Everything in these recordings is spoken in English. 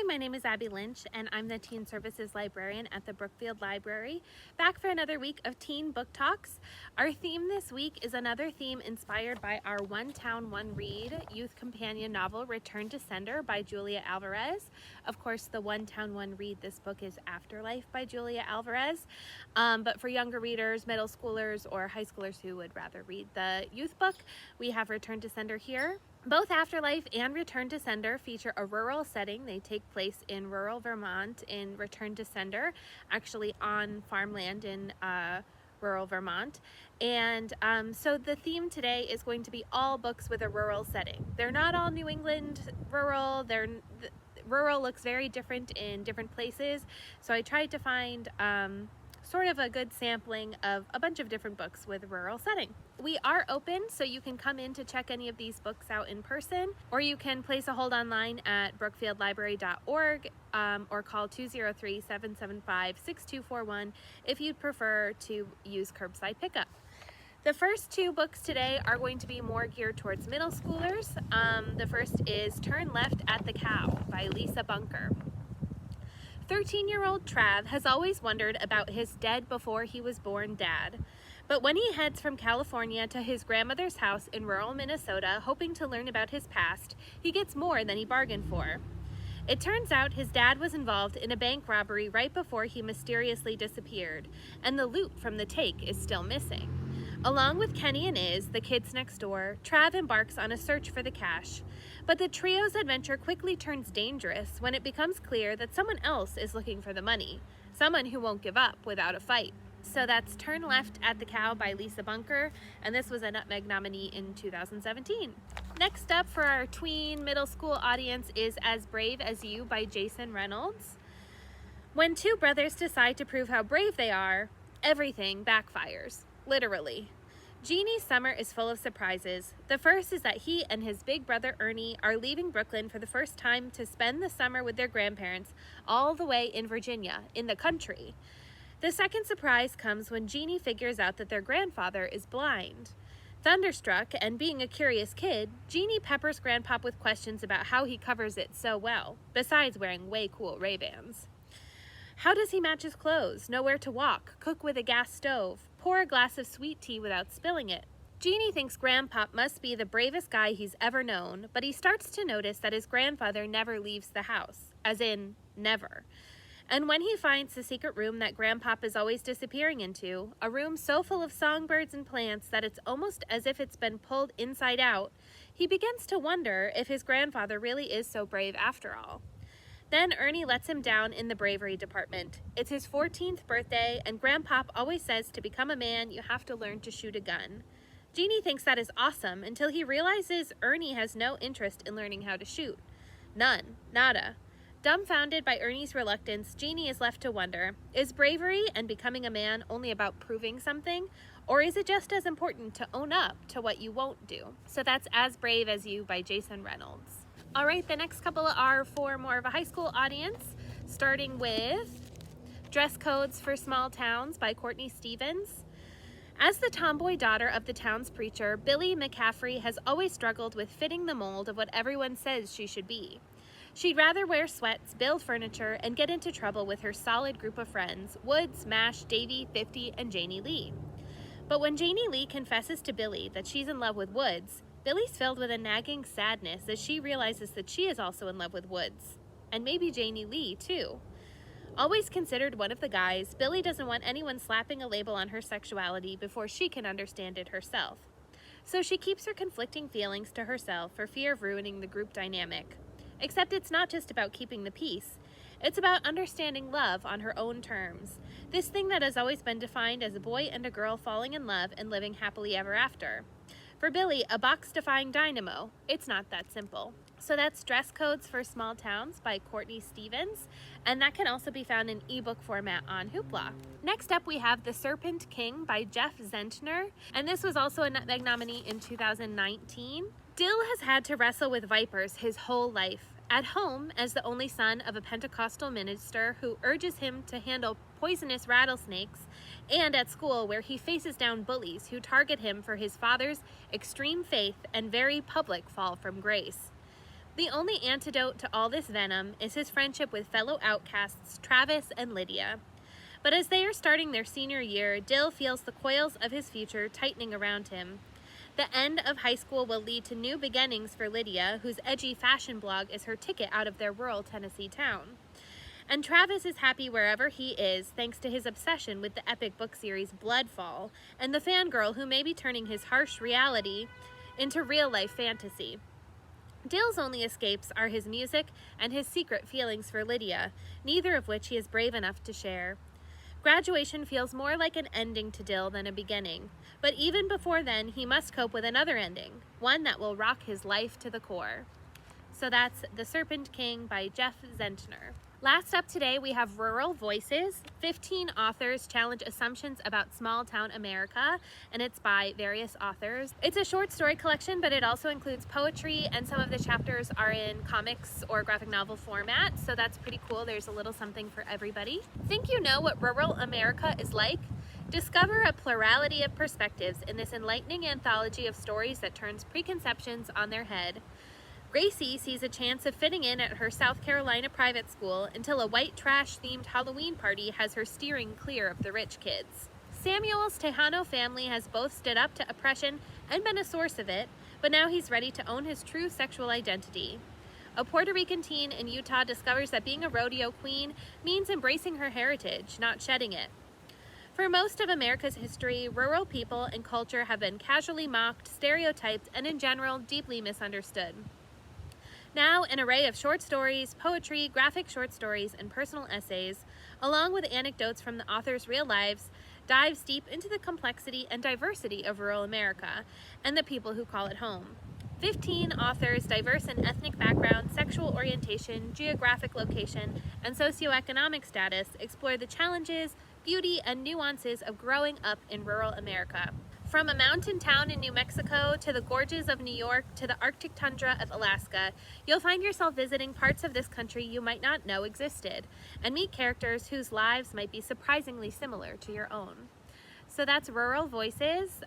my name is Abby Lynch, and I'm the Teen Services Librarian at the Brookfield Library, back for another week of Teen Book Talks. Our theme this week is another theme inspired by our One Town, One Read youth companion novel, Return to Sender by Julia Alvarez. Of course, the One Town, One Read, this book is Afterlife by Julia Alvarez. But for younger readers, middle schoolers, or high schoolers who would rather read the youth book, we have Return to Sender here. Both Afterlife and Return to Sender feature a rural setting. They take place in rural Vermont in Return to Sender, actually on farmland in rural Vermont. And so the theme today is going to be all books with a rural setting. They're not all New England rural. Rural looks very different in different places. So I tried to find sort of a good sampling of a bunch of different books with a rural setting. We are open, so you can come in to check any of these books out in person, or you can place a hold online at brookfieldlibrary.org or call 203-775-6241 if you'd prefer to use curbside pickup. The first two books today are going to be more geared towards middle schoolers. The first is Turn Left at the Cow by Lisa Bunker. 13-year-old Trav has always wondered about his dead-before-he-was-born dad. But when he heads from California to his grandmother's house in rural Minnesota, hoping to learn about his past, he gets more than he bargained for. It turns out his dad was involved in a bank robbery right before he mysteriously disappeared, and the loot from the take is still missing. Along with Kenny and Iz, the kids next door, Trav embarks on a search for the cash. But the trio's adventure quickly turns dangerous when it becomes clear that someone else is looking for the money, someone who won't give up without a fight. So that's Turn Left at the Cow by Lisa Bunker, and this was a Nutmeg nominee in 2017. Next up for our tween middle school audience is As Brave as You by Jason Reynolds. When two brothers decide to prove how brave they are, everything backfires, literally. Jeannie's summer is full of surprises. The first is that he and his big brother Ernie are leaving Brooklyn for the first time to spend the summer with their grandparents all the way in Virginia, in the country. The second surprise comes when Jeannie figures out that their grandfather is blind. Thunderstruck and being a curious kid, Jeannie peppers Grandpop with questions about how he covers it so well, besides wearing way cool Ray-Bans. How does he match his clothes, know where to walk, cook with a gas stove, pour a glass of sweet tea without spilling it? Jeannie thinks Grandpop must be the bravest guy he's ever known, but he starts to notice that his grandfather never leaves the house, as in, never. And when he finds the secret room that Grandpop is always disappearing into, a room so full of songbirds and plants that it's almost as if it's been pulled inside out, he begins to wonder if his grandfather really is so brave after all. Then Ernie lets him down in the bravery department. It's his 14th birthday, and Grandpop always says to become a man, you have to learn to shoot a gun. Jeannie thinks that is awesome until he realizes Ernie has no interest in learning how to shoot. None. Nada. Dumbfounded by Ernie's reluctance, Jeannie is left to wonder, is bravery and becoming a man only about proving something, or is it just as important to own up to what you won't do? So that's As Brave as You by Jason Reynolds. All right, the next couple are for more of a high school audience, starting with Dress Codes for Small Towns by Courtney Stevens. As the tomboy daughter of the town's preacher, Billy McCaffrey has always struggled with fitting the mold of what everyone says she should be. She'd rather wear sweats, build furniture, and get into trouble with her solid group of friends, Woods, Mash, Davy, 50, and Janie Lee. But when Janie Lee confesses to Billy that she's in love with Woods, Billy's filled with a nagging sadness as she realizes that she is also in love with Woods. And maybe Janie Lee, too. Always considered one of the guys, Billy doesn't want anyone slapping a label on her sexuality before she can understand it herself. So she keeps her conflicting feelings to herself for fear of ruining the group dynamic. Except it's not just about keeping the peace. It's about understanding love on her own terms. This thing that has always been defined as a boy and a girl falling in love and living happily ever after. For Billy, a box-defying dynamo, it's not that simple. So that's Dress Codes for Small Towns by Courtney Stevens, and that can also be found in ebook format on Hoopla. Next up, we have The Serpent King by Jeff Zentner, and this was also a Nutmeg nominee in 2019. Dill has had to wrestle with vipers his whole life. At home, as the only son of a Pentecostal minister who urges him to handle poisonous rattlesnakes, and at school where he faces down bullies who target him for his father's extreme faith and very public fall from grace. The only antidote to all this venom is his friendship with fellow outcasts Travis and Lydia. But as they are starting their senior year, Dill feels the coils of his future tightening around him. The end of high school will lead to new beginnings for Lydia, whose edgy fashion blog is her ticket out of their rural Tennessee town. And Travis is happy wherever he is, thanks to his obsession with the epic book series Bloodfall, and the fangirl who may be turning his harsh reality into real-life fantasy. Dill's only escapes are his music and his secret feelings for Lydia, neither of which he is brave enough to share. Graduation feels more like an ending to Dill than a beginning, but even before then, he must cope with another ending, one that will rock his life to the core. So that's The Serpent King by Jeff Zentner. Last up today, we have Rural Voices. 15 authors challenge assumptions about small-town America, and it's by various authors. It's a short story collection, but it also includes poetry, and some of the chapters are in comics or graphic novel format, so that's pretty cool. There's a little something for everybody. Think you know what rural America is like? Discover a plurality of perspectives in this enlightening anthology of stories that turns preconceptions on their head. Gracie sees a chance of fitting in at her South Carolina private school until a white trash-themed Halloween party has her steering clear of the rich kids. Samuel's Tejano family has both stood up to oppression and been a source of it, but now he's ready to own his true sexual identity. A Puerto Rican teen in Utah discovers that being a rodeo queen means embracing her heritage, not shedding it. For most of America's history, rural people and culture have been casually mocked, stereotyped, and in general, deeply misunderstood. Now, an array of short stories, poetry, graphic short stories, and personal essays, along with anecdotes from the authors' real lives, dives deep into the complexity and diversity of rural America and the people who call it home. 15 authors, diverse in ethnic background, sexual orientation, geographic location, and socioeconomic status, explore the challenges, beauty, and nuances of growing up in rural America. From a mountain town in New Mexico to the gorges of New York to the Arctic tundra of Alaska, you'll find yourself visiting parts of this country you might not know existed, and meet characters whose lives might be surprisingly similar to your own. So that's Rural Voices,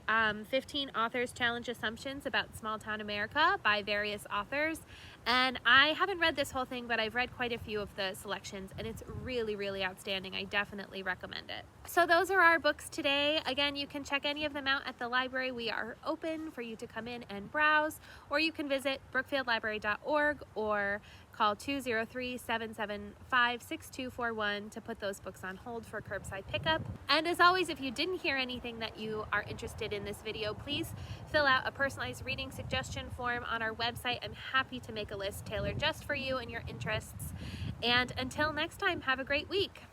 15 authors challenge assumptions about small-town America by various authors. And I haven't read this whole thing, but I've read quite a few of the selections, and it's really, really outstanding. I definitely recommend it. So those are our books today. Again, you can check any of them out at the library. We are open for you to come in and browse, or you can visit brookfieldlibrary.org or call 203-775-6241 to put those books on hold for curbside pickup. And as always, if you didn't hear anything that you are interested in this video, please fill out a personalized reading suggestion form on our website. I'm happy to make a list tailored just for you and your interests. And until next time, have a great week.